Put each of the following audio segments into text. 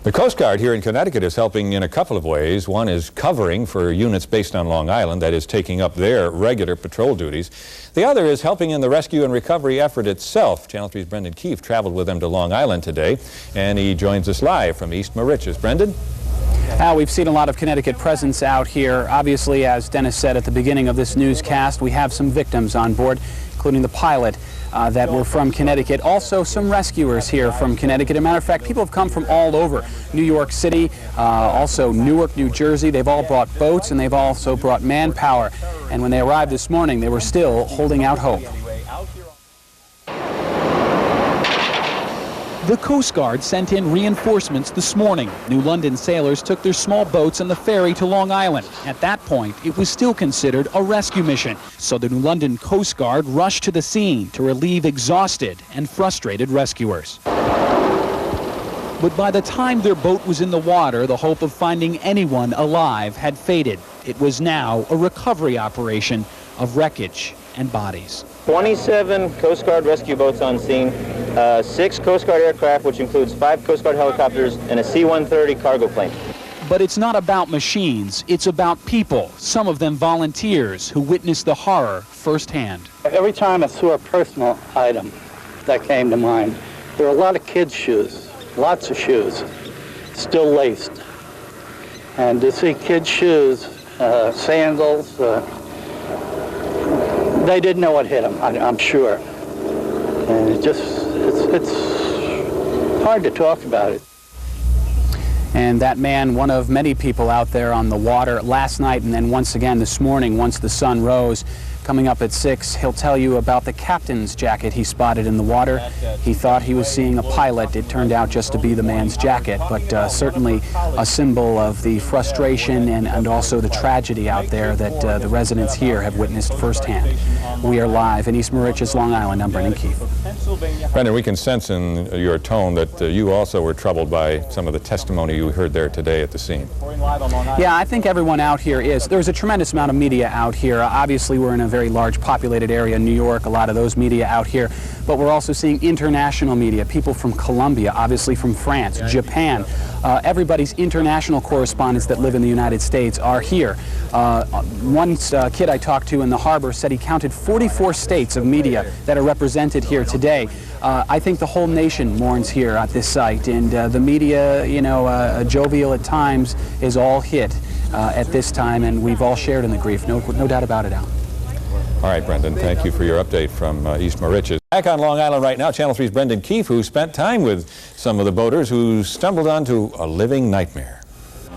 The Coast Guard here in Connecticut is helping in a couple of ways. One is covering for units based on Long Island, that is taking up their regular patrol duties. The other is helping in the rescue and recovery effort itself. Channel 3's Brendan Keefe traveled with them to Long Island today, and he joins us live from East Moriches. Brendan? Al, we've seen a lot of Connecticut presence out here. Obviously, as Dennis said at the beginning of this newscast, we have some victims on board, including the pilot that were from Connecticut. Also, some rescuers here from Connecticut. As a matter of fact, people have come from all over. New York City, also Newark, New Jersey. They've all brought boats and they've also brought manpower. And when they arrived this morning, they were still holding out hope. The Coast Guard sent in reinforcements this morning. New London sailors took their small boats on the ferry to Long Island. At that point, it was still considered a rescue mission. So the New London Coast Guard rushed to the scene to relieve exhausted and frustrated rescuers. But by the time their boat was in the water, the hope of finding anyone alive had faded. It was now a recovery operation of wreckage and bodies. 27 Coast Guard rescue boats on scene, 6 Coast Guard aircraft, which includes 5 Coast Guard helicopters and a C-130 cargo plane. But it's not about machines, it's about people, some of them volunteers who witnessed the horror firsthand. Every time I saw a personal item that came to mind, there were a lot of kids' shoes, lots of shoes, still laced. And to see kids' shoes, sandals, they didn't know what hit them, I'm sure. And it's hard to talk about it. And that man, one of many people out there on the water last night and then once again this morning, once the sun rose. Coming up at 6, he'll tell you about the captain's jacket he spotted in the water. He thought he was seeing a pilot. It turned out just to be the man's jacket, but certainly a symbol of the frustration and also the tragedy out there that the residents here have witnessed firsthand. We are live in East Moriches, Long Island. I'm Brendan Keefe. Brendan, we can sense in your tone that you also were troubled by some of the testimony you heard there today at the scene. Yeah, I think everyone out here is. There's a tremendous amount of media out here. Obviously, we're in a very large populated area in New York, a lot of those media out here, but we're also seeing international media, people from Colombia, obviously from France, Japan. Everybody's international correspondents that live in the United States are here. One kid I talked to in the harbor said he counted 44 states of media that are represented here today. I think the whole nation mourns here at this site, and the media, you know, jovial at times, is all hit at this time, and we've all shared in the grief, no doubt about it, Al. All right, Brendan, thank you for your update from East Moriches. Back on Long Island right now, Channel 3's Brendan Keefe, who spent time with some of the boaters who stumbled onto a living nightmare.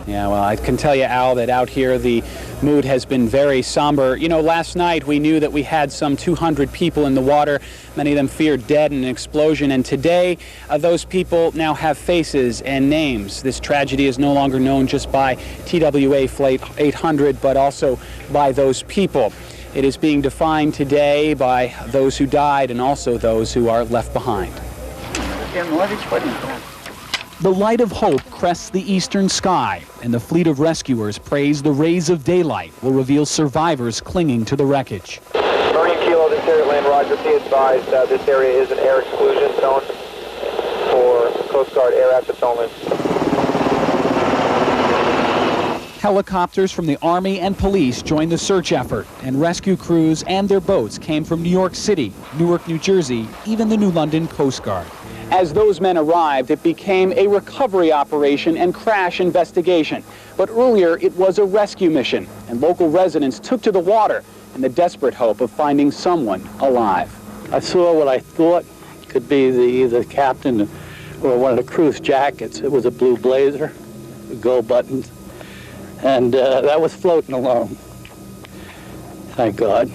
Yeah, well, I can tell you, Al, that out here the mood has been very somber. You know, last night we knew that we had some 200 people in the water. Many of them feared dead in an explosion. And today, those people now have faces and names. This tragedy is no longer known just by TWA Flight 800, but also by those people. It is being defined today by those who died and also those who are left behind. The light of hope crests the eastern sky, and the fleet of rescuers prays the rays of daylight will reveal survivors clinging to the wreckage. Marine Kilo, this area, land Roger, be advised this area is an air exclusion zone for Coast Guard air assets only. Helicopters from the Army and police joined the search effort, and rescue crews and their boats came from New York City, Newark, New Jersey, even the New London Coast Guard. As those men arrived, it became a recovery operation and crash investigation. But earlier, it was a rescue mission, and local residents took to the water in the desperate hope of finding someone alive. I saw what I thought could be either the captain or one of the crew's jackets. It was a blue blazer, with gold buttons. And that was floating along, thank God.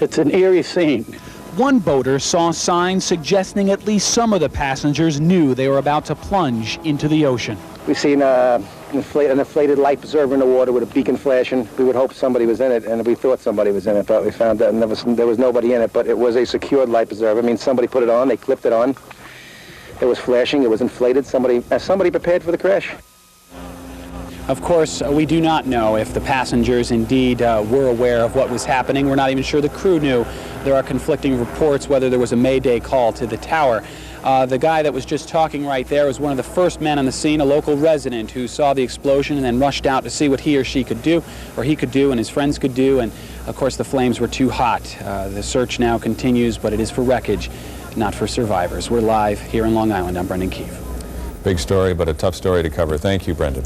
It's an eerie scene. One boater saw signs suggesting at least some of the passengers knew they were about to plunge into the ocean. We've seen an inflated life preserver in the water with a beacon flashing. We would hope somebody was in it, and we thought somebody was in it, but we found that there was nobody in it, but it was a secured life preserver. I mean, somebody put it on, they clipped it on. It was flashing, it was inflated. Somebody prepared for the crash. Of course, we do not know if the passengers indeed were aware of what was happening. We're not even sure the crew knew. There are conflicting reports whether there was a mayday call to the tower. The guy that was just talking right there was one of the first men on the scene, a local resident who saw the explosion and then rushed out to see what he or she could do, or he could do and his friends could do, and of course the flames were too hot. The search now continues, but it is for wreckage, not for survivors. We're live here in Long Island. I'm Brendan Keefe. Big story, but a tough story to cover. Thank you, Brendan.